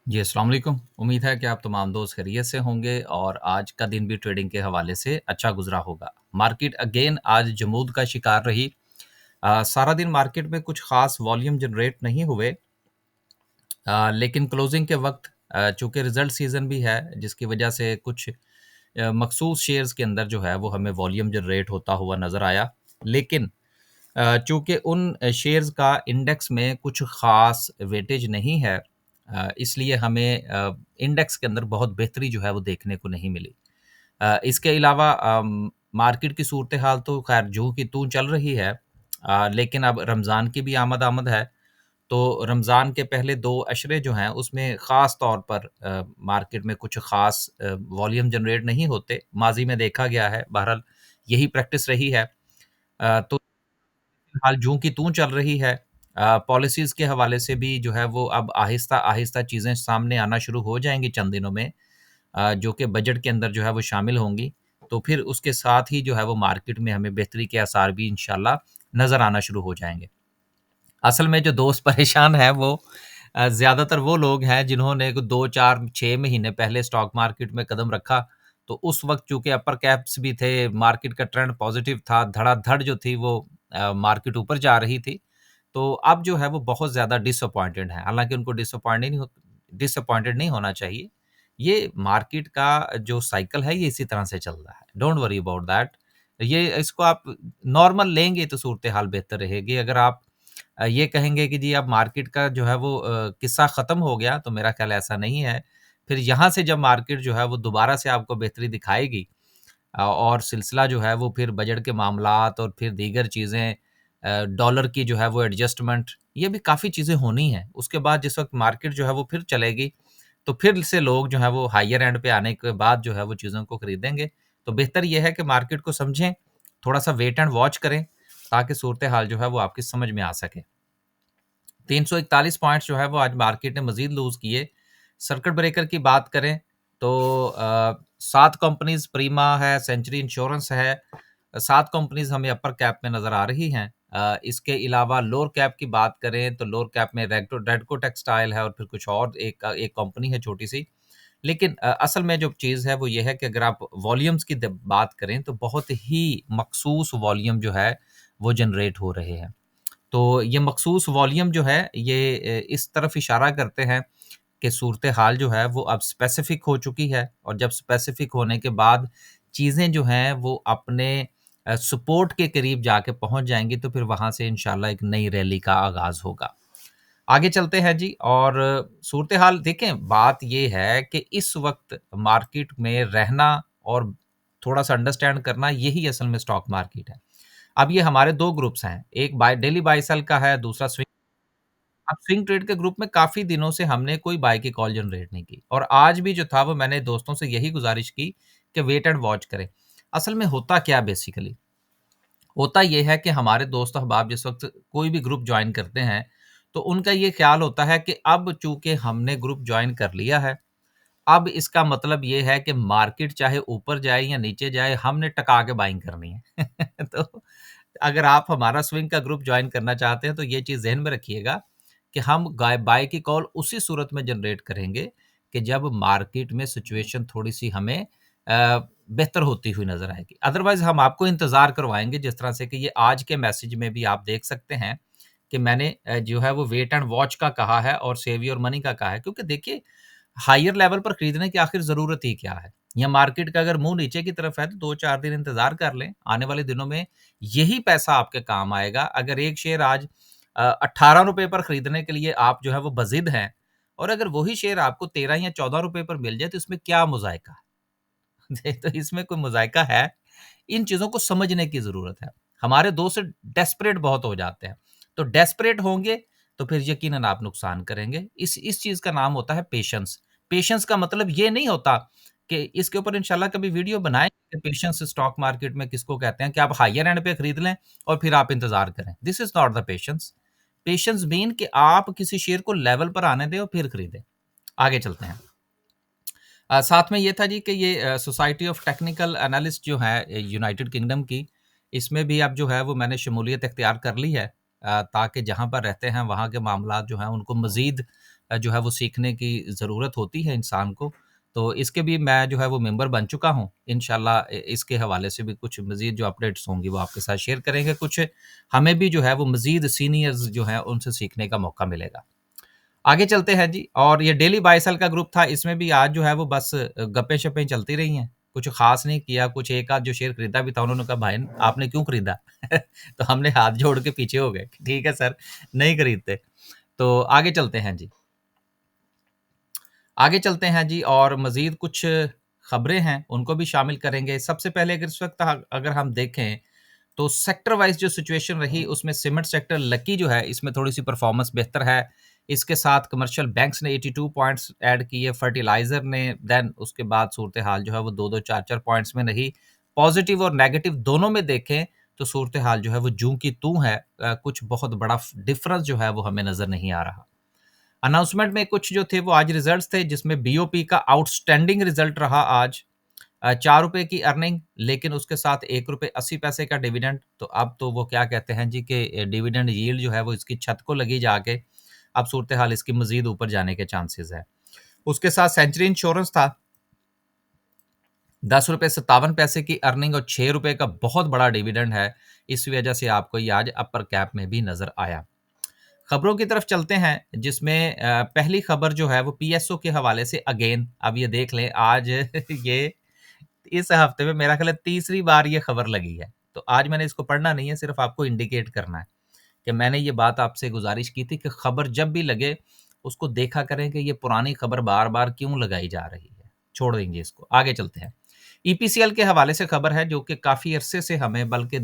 जी, अस्सलाम वालेकुम। उम्मीद है कि आप तमाम दोस्त खैरियत से होंगे और आज का दिन भी ट्रेडिंग के हवाले से अच्छा गुज़रा होगा। मार्केट अगेन आज जमूद का शिकार रही। सारा दिन मार्केट में कुछ ख़ास वॉल्यूम जनरेट नहीं हुए। लेकिन क्लोजिंग के वक़्त चूँकि रिज़ल्ट सीज़न भी है, जिसकी वजह से कुछ मख़सूस शेयर्स के अंदर जो है वो हमें वॉल्यूम जनरेट होता हुआ नज़र आया। लेकिन चूँकि उन शेयर्स का इंडेक्स में कुछ ख़ास वेटेज नहीं है, इसलिए हमें इंडेक्स के अंदर बहुत बेहतरी जो है वो देखने को नहीं मिली। इसके अलावा मार्केट की सूरत-ए-हाल तो ख़ैर जूँ की तूँ चल रही है। लेकिन अब रमज़ान की भी आमद-आमद है, तो रमज़ान के पहले 2 अशरे जो हैं उसमें ख़ास तौर पर मार्केट में कुछ ख़ास वॉल्यूम जनरेट नहीं होते। माज़ी में देखा गया है, बहरहाल यही प्रैक्टिस रही है। तो फिलहाल जूँ की तूँ चल रही है। पॉलिसीज़ के हवाले से भी जो है वो अब आहिस्ता-आहिस्ता चीज़ें सामने आना शुरू हो जाएँगी चंद दिनों में, जो कि बजट के अंदर जो है वो शामिल होंगी। तो फिर उसके साथ ही जो है वो मार्केट में हमें बेहतरी के आसार भी इंशाअल्लाह नज़र आना शुरू हो जाएँगे। असल में जो दोस्त परेशान हैं वो ज़्यादातर वो लोग हैं जिन्होंने 2, 4, 6 महीने पहले स्टॉक मार्केट में कदम रखा। तो उस वक़्त चूँकि अपर कैप्स भी थे, मार्केट का ट्रेंड पॉज़िटिव था, धड़ाधड़ जो थी वो मार्केट ऊपर जा रही थी। तो अब जो है वो बहुत ज़्यादा डिसअपॉइंटेड हैं। हालाँकि उनको डिसअपॉइंटेड नहीं होना चाहिए। ये मार्केट का जो साइकिल है ये इसी तरह से चल रहा है। Don't worry about that. ये इसको आप नॉर्मल लेंगे तो सूरत-ए-हाल बेहतर रहेगी। अगर आप ये कहेंगे कि जी अब मार्केट का जो है वो किस्सा ख़त्म हो गया, तो मेरा ख़्याल ऐसा नहीं है। फिर यहाँ से जब मार्केट जो है वो दोबारा से आपको बेहतरी दिखाएगी, और सिलसिला जो है वो फिर बजट के मामलात और फिर दीगर चीज़ें, डॉलर की जो है वो एडजस्टमेंट, ये भी काफ़ी चीज़ें होनी हैं। उसके बाद जिस वक़्त मार्केट जो है वो फिर चलेगी, तो फिर से लोग जो है वो हायर एंड पे आने के बाद जो है वो चीज़ों को खरीदेंगे। तो बेहतर ये है कि मार्केट को समझें, थोड़ा-सा वेट एंड वॉच करें, ताकि सूरत-ए-हाल जो है वो आपकी समझ में आ सके। 341 पॉइंट्स जो है वो आज मार्केट ने मज़ीद लूज़ किए। सर्किट ब्रेकर की बात करें तो 7 कंपनीज़ प्रीमा है, सेंचुरी इंश्योरेंस है। 7 कंपनीज़ हमें अपर कैप में नज़र आ रही हैं। इसके अलावा लोअर कैप की बात करें तो लोअर कैप में रेडको टेक्सटाइल है और फिर कुछ और एक एक कंपनी है छोटी-सी। लेकिन असल में जो चीज़ है वो ये है कि अगर आप वॉल्यूम्स की द बात करें तो बहुत ही मख़सूस वॉल्यूम जो है वो जनरेट हो रहे हैं। तो ये मख़सूस वॉल्यूम जो है ये इस तरफ इशारा करते हैं कि सूरत-ए-हाल जो है वो अब स्पेसिफ़िक हो चुकी है, और जब स्पेसिफ़िक होने के बाद चीज़ें जो हैं वो अपने सपोर्ट के करीब जाके पहुँच जाएँगी, तो फिर वहाँ से इंशाअल्लाह एक नई रैली का आगाज़ होगा। आगे चलते हैं जी। और सूरत-ए-हाल देखें, बात ये है कि इस वक़्त मार्केट में रहना और थोड़ा-सा अंडरस्टैंड करना, यही असल में स्टॉक मार्केट है। अब ये हमारे 2 ग्रुप्स हैं, एक डेली बाय सेल का है, दूसरा स्विंग। अब स्विंग ट्रेड के ग्रुप में काफ़ी दिनों से हमने कोई बाय की कॉल जनरेट नहीं की, और आज भी जो था वो मैंने दोस्तों से यही गुज़ारिश की कि वेट एंड वॉच करें। असल में होता क्या बेसिकली? होता ये है कि हमारे दोस्त अहबाब जिस वक़्त कोई भी ग्रुप जॉइन करते हैं, तो उनका ये ख़्याल होता है कि अब चूँकि हमने ग्रुप जॉइन कर लिया है, अब इसका मतलब ये है कि मार्केट चाहे ऊपर जाए या नीचे जाए, हमने टका के बाइंग करनी है। तो अगर आप हमारा स्विंग का ग्रुप जॉइन करना चाहते हैं, तो ये चीज़ ज़हन में रखिएगा कि हम बाय की कॉल उसी सूरत में जनरेट करेंगे कि जब मार्केट में सिचुएशन थोड़ी-सी हमें बेहतर होती हुई नज़र आएगी। अदरवाइज़ हम आपको इंतज़ार करवाएँगे, जिस तरह से कि ये आज के मैसेज में भी आप देख सकते हैं कि मैंने जो है वो वेट एंड वॉच का कहा है और सेव योर मनी का कहा है। क्योंकि देखिए, हायर लेवल पर खरीदने की आखिर ज़रूरत ही क्या है? या मार्केट का अगर मुँह नीचे की तरफ है तो 2-4 दिन इंतज़ार कर लें। आने वाले दिनों में यही पैसा आपके काम आएगा। अगर एक शेयर आज ₹18 पर खरीदने के लिए आप जो है वो बज़िद हैं, और अगर वही शेयर आपको 13 या ₹14 पर मिल जाए, तो इसमें क्या मुज़ायका है? तो इसमें कोई मुज़ायका है? इन चीज़ों को समझने की ज़रूरत है। हमारे दोस्त डेस्परेट बहुत हो जाते हैं। तो डेस्परेट होंगे तो फिर यकीनन आप नुकसान करेंगे। इस चीज़ का नाम होता है पेशेंस। पेशेंस का मतलब ये नहीं होता कि इसके ऊपर इंशाल्लाह कभी वीडियो बनाएँगे कि पेशेंस स्टॉक मार्केट में किसको कहते हैं, कि आप हायर एंड पे खरीद लें और फिर आप इंतज़ार करें। This is not the patience. Patience mean कि आप किसी शेयर को लेवल पर आने दें और फिर खरीदें। आगे चलते हैं। साथ में ये था जी कि ये सोसाइटी ऑफ टेक्निकल एनालिस्ट जो है यूनाइटेड किंगडम की, इसमें भी अब जो है वो मैंने शमूलियत इख्तियार कर ली है, ताकि जहाँ पर रहते हैं वहाँ के मामलात जो हैं उनको मज़ीद जो है वो सीखने की ज़रूरत होती है इंसान को। तो इसके भी मैं जो है वो मेंबर बन चुका हूँ। इंशाल्लाह इसके हवाले से भी कुछ मज़ीद जो अपडेट्स होंगी वो आपके साथ शेयर करेंगे। कुछ हमें भी जो है वो मज़ीद सीनियर्स जो हैं उनसे सीखने का मौका मिलेगा। आगे चलते हैं जी। और ये डेली बाय सेल का ग्रुप था, इसमें भी आज जो है वो बस गप्पें-शप्पें चलती रही हैं। कुछ ख़ास नहीं किया, कुछ एक आध जो शेयर खरीदा भी था उन्होंने कहा भाई आपने क्यों खरीदा? तो हमने हाथ जोड़ के पीछे हो गए, ठीक है सर, नहीं खरीदते। तो आगे चलते हैं जी। आगे चलते हैं जी और मज़ीद कुछ खबरें हैं, उनको भी शामिल करेंगे। सबसे पहले अगर इस वक़्त अगर हम देखें तो सेक्टर वाइज़ जो सिचुएशन रही उसमें सीमेंट सेक्टर लकी जो है इसमें थोड़ी-सी परफ़ॉर्मेंस बेहतर है। इसके साथ कमर्शियल बैंक्स ने 82 पॉइंट्स ऐड किए, फर्टिलाइज़र ने देन उसके बाद सूरत-ए-हाल जो है वो 2-2 4-4 पॉइंट्स में रही। पॉज़िटिव और नेगेटिव दोनों में देखें तो सूरत-ए-हाल जो है वो जूं की तूं है। कुछ बहुत बड़ा डिफ़रेंस जो है वो हमें नज़र नहीं आ रहा। अनाउंसमेंट में कुछ जो थे वो आज रिज़ल्ट्स थे जिसमें बीओपी का आउटस्टैंडिंग रिज़ल्ट रहा आज। ₹4 की अर्निंग लेकिन उसके साथ ₹1.80 का डिविडेंड। तो अब तो वो क्या कहते हैं जी कि डिविडेंड यील्ड जो है वो इसकी छत को लगी जाके, अब सूरत-ए-हाल इसकी मज़ीद ऊपर जाने के चांसेस हैं। उसके साथ सेंचुरी इंश्योरेंस था, ₹10.57 की अर्निंग और ₹6 का बहुत बड़ा डिविडेंड है। इस वजह से आपको ये आज अपर कैप में भी नज़र आया। खबरों की तरफ चलते हैं जिसमें पहली खबर जो है वो पीएसओ के हवाले से अगेन अब ये देख लें आज ये इस हफ्ते में मेरा ख्याल है तीसरी बार ये खबर लगी है। तो आज मैंने इसको पढ़ना नहीं है, सिर्फ़ आपको इंडिकेट करना है कि मैंने ये बात आपसे गुज़ारिश की थी कि खबर जब भी लगे, उसको देखा करें कि ये पुरानी खबर बार-बार क्यों लगाई जा रही है। छोड़ देंगे इसको, आगे चलते हैं। ईपीसीएल के हवाले से खबर है जो कि काफ़ी अरसे से हमें बल्कि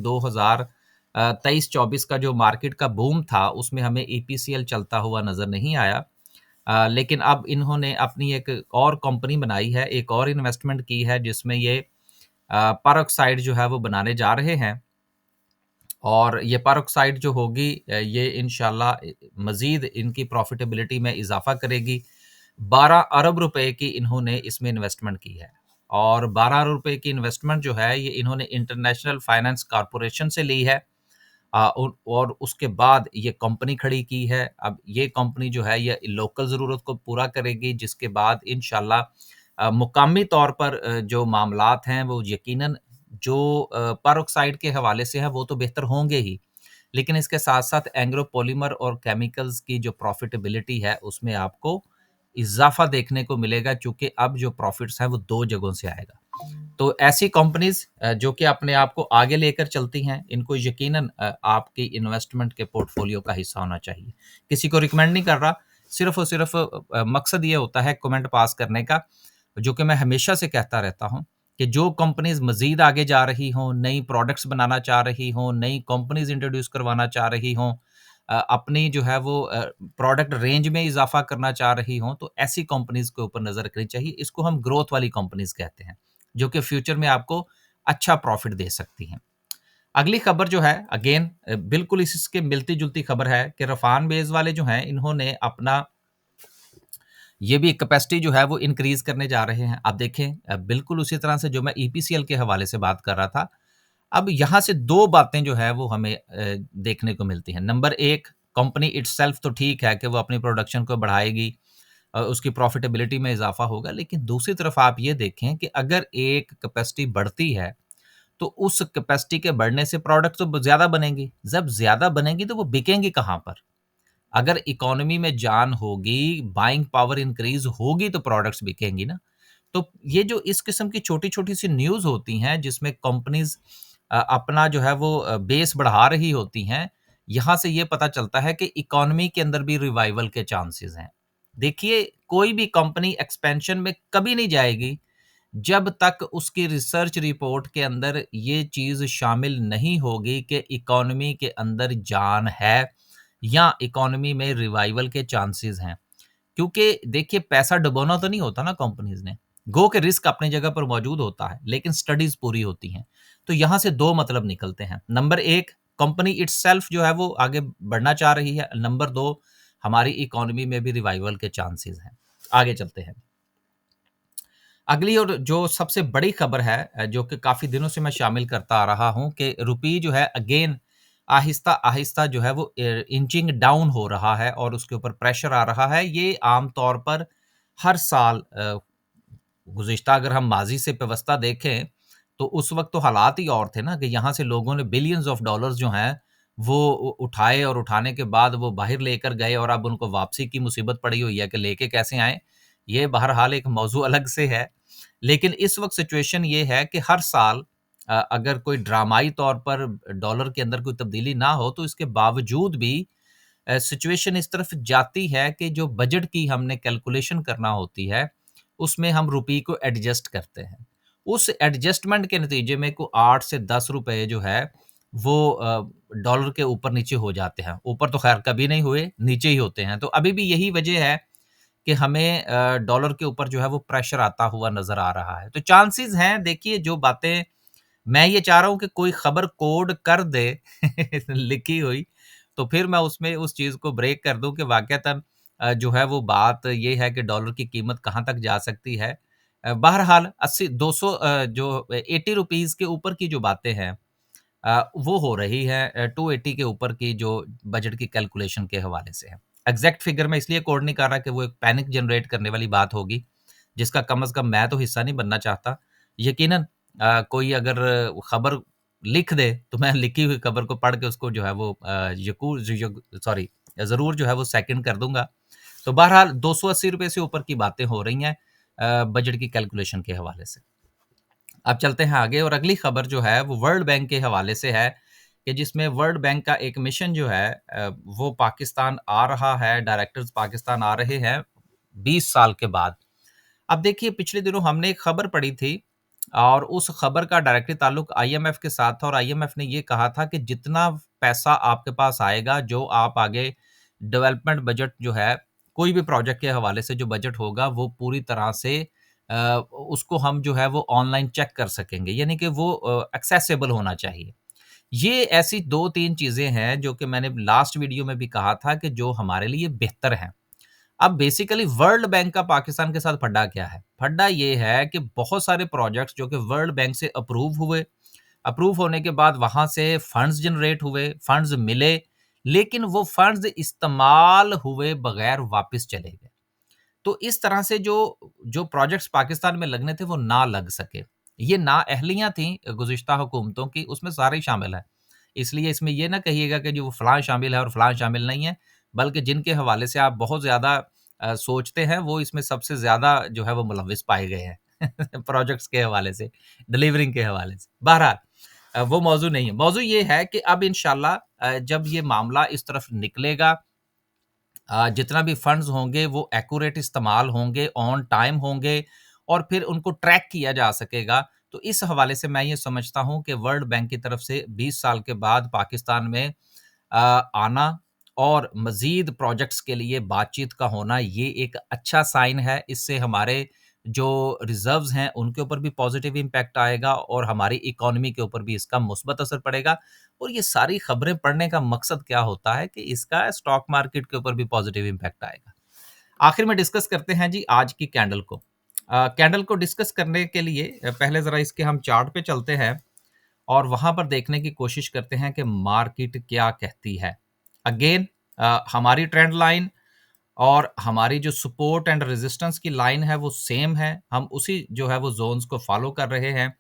23-24 का जो मार्केट का बूम था, उसमें हमें ईपीसीएल चलता हुआ नज़र नहीं आया। लेकिन अब इन्होंने अपनी एक और कंपनी बनाई है, एक और इन्वेस्टमेंट की है जिसमें ये पेरोक्साइड जो है वो बनाने जा रहे हैं और ये पेरोक्साइड जो होगी ये इंशाल्लाह मज़ीद इनकी प्रॉफ़िटेबिलिटी में इज़ाफ़ा करेगी। 12 अरब रुपए की इन्होंने इसमें इन्वेस्टमेंट की है और 12 अरब रुपए की इन्वेस्टमेंट जो है ये इन्होंने इंटरनेशनल फाइनेंस कॉर्पोरेशन से ली है। और उसके बाद ये कंपनी खड़ी की है। अब ये कंपनी जो है ये लोकल ज़रूरत को पूरा करेगी जिसके बाद इंशाल्लाह मुकामी तौर पर जो मामलात हैं वो यकीनन जो पेरोक्साइड के हवाले से हैं वो तो बेहतर होंगे ही। लेकिन इसके साथ-साथ एग्रो पॉलीमर और केमिकल्स की जो प्रॉफ़िटेबिलिटी है उसमें आपको इज़ाफ़ा देखने को मिलेगा चूँकि अब जो प्रॉफ़िट्स हैं वो 2 जगहों से आएगा। तो ऐसी कंपनीज़ जो कि अपने आप को आगे लेकर चलती हैं, इनको यकीनन आपकी इन्वेस्टमेंट के पोर्टफोलियो का हिस्सा होना चाहिए। किसी को रिकमेंड नहीं कर रहा, सिर्फ़ और सिर्फ़ मकसद ये होता है कमेंट पास करने का, जो कि मैं हमेशा से कहता रहता हूँ कि जो कंपनीज़ मज़ीद आगे जा रही हों, नई प्रोडक्ट्स बनाना चाह रही हों, नई कंपनीज़ इंट्रोड्यूस करवाना चाह रही हों, अपनी जो है वो प्रोडक्ट रेंज में इज़ाफ़ा करना चाह रही हों, तो ऐसी कंपनीज़ के ऊपर नज़र रखनी चाहिए। इसको हम ग्रोथ वाली कंपनीज़ कहते हैं। जो कि फ्यूचर में आपको अच्छा प्रॉफ़िट दे सकती हैं। अगली खबर जो है अगेन बिल्कुल इसके मिलती-जुलती खबर है कि रफ़ान बेज़ वाले जो हैं इन्होंने अपना ये भी कैपेसिटी जो है वो इंक्रीज़ करने जा रहे हैं। अब देखें बिल्कुल उसी तरह से जो मैं ईपीसीएल के हवाले से बात कर रहा था। अब यहाँ से 2 बातें जो है वो हमें देखने को मिलती हैं। नंबर 1 कंपनी इटसेल्फ तो ठीक है कि वो अपनी प्रोडक्शन को बढ़ाएगी, उसकी प्रॉफ़िटेबिलिटी में इज़ाफ़ा होगा। लेकिन दूसरी तरफ आप ये देखें कि अगर एक कैपेसिटी बढ़ती है, तो उस कैपेसिटी के बढ़ने से प्रोडक्ट तो ज़्यादा बनेंगी। जब ज़्यादा बनेंगी तो वो बिकेंगी कहाँ पर? अगर इकोनॉमी में जान होगी, बाइंग पावर इंक्रीज़ होगी तो प्रोडक्ट्स बिकेंगी ना। तो ये जो इस किस्म की छोटी-छोटी सी न्यूज़ होती हैं जिसमें कंपनीज़ अपना जो है वो बेस बढ़ा रही होती हैं, यहाँ से ये पता चलता है कि इकोनॉमी के अंदर भी रिवाइवल के चांसेज़ हैं। देखिए, कोई भी कंपनी एक्सपेंशन में कभी नहीं जाएगी, जब तक उसकी रिसर्च रिपोर्ट के अंदर ये चीज़ शामिल नहीं होगी कि इकोनॉमी के अंदर जान है या इकोनॉमी में रिवाइवल के चांसेज़ हैं। क्योंकि देखिए पैसा डुबोना तो नहीं होता ना कंपनीज़ ने। गो के रिस्क अपनी जगह पर मौजूद होता है, लेकिन स्टडीज़ पूरी होती हैं। तो यहाँ से 2 मतलब निकलते हैं। नंबर 1 कंपनी इटसेल्फ जो है वो आगे बढ़ना चाह रही है। नंबर 2 हमारी इकोनॉमी में भी रिवाइवल के चांसेज़ हैं। आगे चलते हैं। अगली और जो सबसे बड़ी खबर है जो कि काफ़ी दिनों से मैं शामिल करता आ रहा हूँ कि रुपये जो है अगेन आहिस्ता-आहिस्ता जो है वो इंचिंग डाउन हो रहा है और उसके ऊपर प्रेशर आ रहा है। ये आम तौर पर हर साल गुज़िश्ता अगर हम माज़ी से व्यवस्था देखें, तो उस वक़्त तो हालात ही और थे ना कि यहाँ से लोगों ने बिलियंस ऑफ डॉलर्स जो हैं, वो उठाए और उठाने के बाद वो बाहर लेकर गए और अब उनको वापसी की मुसीबत पड़ी हुई है कि लेके कैसे आएँ? ये बहरहाल एक मौज़ू अलग से है। लेकिन इस वक़्त सिचुएशन ये है कि हर साल अगर कोई ड्रामाई तौर पर डॉलर के अंदर कोई तब्दीली ना हो, तो इसके बावजूद भी सिचुएशन इस तरफ जाती है कि जो बजट की हमने कैलकुलेशन करना होती है, उसमें हम रुपये को एडजस्ट करते हैं। उस एडजस्टमेंट के नतीजे में को 8 से 10 रुपए जो है वो डॉलर के ऊपर-नीचे हो जाते हैं। ऊपर तो ख़ैर कभी नहीं हुए, नीचे ही होते हैं। तो अभी भी यही वजह है कि हमें डॉलर के ऊपर जो है वो प्रेशर आता हुआ नज़र आ रहा है। तो चांसेज़ हैं देखिए जो बातें मैं ये चाह रहा हूँ कि कोई खबर कोड कर दे लिखी हुई, तो फिर मैं उसमें उस चीज़ को ब्रेक कर दूँ कि वाक़ईतन जो है वो बात ये है कि डॉलर की कीमत कहाँ तक जा सकती है। बहरहाल 80 200 जो 80 रुपीज़ के ऊपर की जो बातें हैं वो हो रही है 280 के ऊपर की जो बजट की कैलकुलेशन के हवाले से है। एग्ज़ैक्ट फ़िगर मैं इसलिए कोड नहीं कर रहा कि वो एक पैनिक जनरेट करने वाली बात होगी, जिसका कम से कम मैं तो हिस्सा नहीं बनना चाहता। यकीनन कोई अगर खबर लिख दे, तो मैं लिखी हुई खबर को पढ़ के उसको जो है वो यकू यग सॉरी ज़रूर जो है वो सेकंड कर दूँगा। तो बहरहाल ₹280 से ऊपर की बातें हो रही हैं बजट की कैलकुलेशन के हवाले से। अब चलते हैं आगे और अगली खबर जो है वो वर्ल्ड बैंक के हवाले से है कि जिसमें वर्ल्ड बैंक का एक मिशन जो है वो पाकिस्तान आ रहा है, डायरेक्टर्स पाकिस्तान आ रहे हैं 20 साल के बाद। अब देखिए पिछले दिनों हमने एक खबर पढ़ी थी और उस खबर का डायरेक्टली ताल्लुक आईएमएफ के साथ था और आईएमएफ ने ये कहा था कि जितना पैसा आपके पास आएगा, जो आप आगे डेवलपमेंट बजट जो है, कोई भी प्रोजेक्ट के हवाले से जो बजट होगा, वो पूरी तरह से उसको हम जो है वो ऑनलाइन चेक कर सकेंगे, यानी कि वो एक्सेसिबल होना चाहिए। ये ऐसी 2-3 चीज़ें हैं जो कि मैंने लास्ट वीडियो में भी कहा था कि जो हमारे लिए बेहतर हैं। अब बेसिकली वर्ल्ड बैंक का पाकिस्तान के साथ फड्डा क्या है? फड्डा ये है कि बहुत सारे प्रोजेक्ट्स जो कि वर्ल्ड बैंक से अप्रूव हुए, अप्रूव होने के बाद वहाँ से फंड्स जनरेट हुए, फंड्स मिले, लेकिन वो फंड्स इस्तेमाल हुए बगैर वापस चले गए। तो इस तरह से जो जो प्रोजेक्ट्स पाकिस्तान में लगने थे वो ना लग सके। ये नाअहलियाँ थी गुज़िश्ता हुकूमतों की, उसमें सारे ही शामिल हैं। इसलिए इसमें ये ना कहिएगा कि जो वो फलाँ शामिल है और फलाँ शामिल नहीं है, बल्कि जिनके हवाले से आप बहुत ज़्यादा सोचते हैं वो इसमें सबसे ज़्यादा जो है वो मुलव्विस पाए गए हैं प्रोजेक्ट्स के हवाले से, डिलीवरिंग के हवाले से। बहरहाल वो मौज़ू नहीं है। मौज़ू ये है कि अब इंशाअल्लाह जब ये मामला इस तरफ निकलेगा जितना भी फंड्स होंगे वो एक्यूरेट इस्तेमाल होंगे, ऑन टाइम होंगे और फिर उनको ट्रैक किया जा सकेगा। तो इस हवाले से मैं ये समझता हूँ कि वर्ल्ड बैंक की तरफ से 20 साल के बाद पाकिस्तान में आना और मज़ीद प्रोजेक्ट्स के लिए बातचीत का होना ये एक अच्छा साइन है। इससे हमारे जो रिज़र्व्स हैं उनके ऊपर भी पॉज़िटिव इम्पैक्ट आएगा और हमारी इकॉनमी के ऊपर भी इसका मुस्बत असर पड़ेगा। और ये सारी खबरें पढ़ने का मकसद क्या होता है कि इसका स्टॉक मार्केट के ऊपर भी पॉजिटिव इम्पैक्ट आएगा। आखिर में डिस्कस करते हैं जी आज की कैंडल को। कैंडल को डिस्कस करने के लिए पहले ज़रा इसके हम चार्ट पे चलते हैं और वहाँ पर देखने की कोशिश करते हैं कि मार्केट क्या कहती है। अगेन हमारी ट्रेंड लाइन और हमारी जो सपोर्ट एंड रेजिस्टेंस की लाइन है वो सेम है। हम उसी जो है वो ज़ोन्स को फ़ॉलो कर रहे हैं।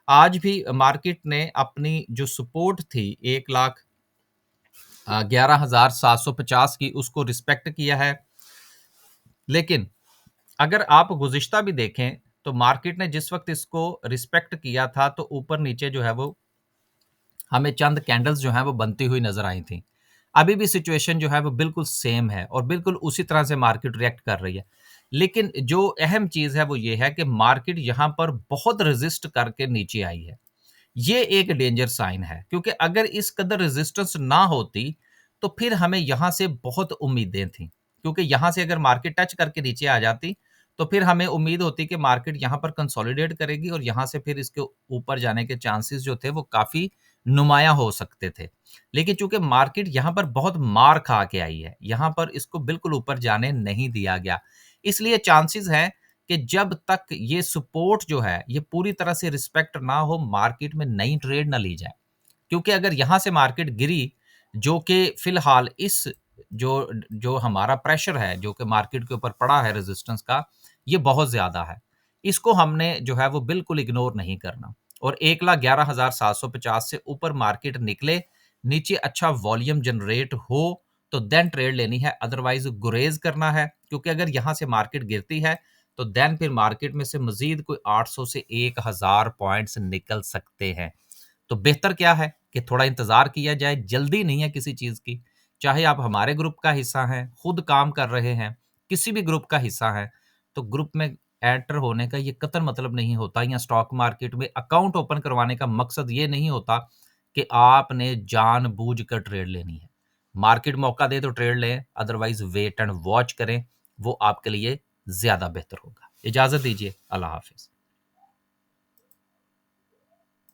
आज भी मार्केट ने अपनी जो सपोर्ट थी 1 लाख 11,750 की उसको रिस्पेक्ट किया है। लेकिन अगर आप गुज़िश्ता भी देखें तो मार्केट ने जिस वक़्त इसको रिस्पेक्ट किया था तो ऊपर-नीचे जो है वो हमें चंद कैंडल्स जो हैं वो बनती हुई नज़र आई थी। अभी भी सिचुएशन जो है वो बिल्कुल सेम है और बिल्कुल उसी तरह से मार्केट रिएक्ट कर रही है। लेकिन जो अहम चीज़ है वो ये है कि मार्केट यहाँ पर बहुत रेज़िस्ट करके नीचे आई है। ये एक डेंजर साइन है क्योंकि अगर इस कदर रेजिस्टेंस ना होती तो फिर हमें यहाँ से बहुत उम्मीदें थी क्योंकि यहाँ से अगर मार्केट टच करके नीचे आ जाती तो फिर हमें उम्मीद होती कि मार्केट यहाँ पर कंसोलिडेट करेगी और यहाँ से फिर इसके ऊपर जाने के चांसेस जो थे वो काफ़ी नुमाया हो सकते थे। लेकिन चूंकि मार्केट यहाँ पर बहुत मार खा के आई है, यहाँ पर इसको बिल्कुल ऊपर जाने नहीं दिया गया, इसलिए चांसेस हैं कि जब तक ये सपोर्ट जो है ये पूरी तरह से रिस्पेक्ट ना हो मार्केट में नई ट्रेड ना ली जाए। क्योंकि अगर यहाँ से मार्केट गिरी, जो कि फिलहाल इस जो जो हमारा प्रेशर है, जो कि मार्केट के ऊपर पड़ा है रेजिस्टेंस का, ये बहुत ज्यादा है। इसको हमने जो है वो बिल्कुल इग्नोर नहीं करना। और 1,11,750 से ऊपर मार्केट निकले, नीचे अच्छा वॉल्यूम जनरेट हो, तो देन ट्रेड लेनी है, अदरवाइज गुरेज करना है। क्योंकि अगर यहाँ से मार्केट गिरती है तो देन फिर मार्केट में से मजीद कोई 800 से 1,000 पॉइंट्स निकल सकते हैं। तो बेहतर क्या है कि थोड़ा इंतजार किया जाए, जल्दी नहीं है किसी चीज की। चाहे आप हमारे ग्रुप का हिस्सा हैं, खुद काम कर रहे हैं, किसी भी ग्रुप का हिस्सा है, तो ग्रुप में एंटर होने का ये कतई मतलब नहीं होता, या स्टॉक मार्केट में अकाउंट ओपन करवाने का मकसद ये नहीं होता कि आपने जानबूझ कर ट्रेड लेनी है। मार्केट मौका दे तो ट्रेड लें, अदरवाइज वेट एंड वॉच करें, वो आपके लिए ज्यादा बेहतर होगा। इजाजत दीजिए, अल्लाह हाफिज।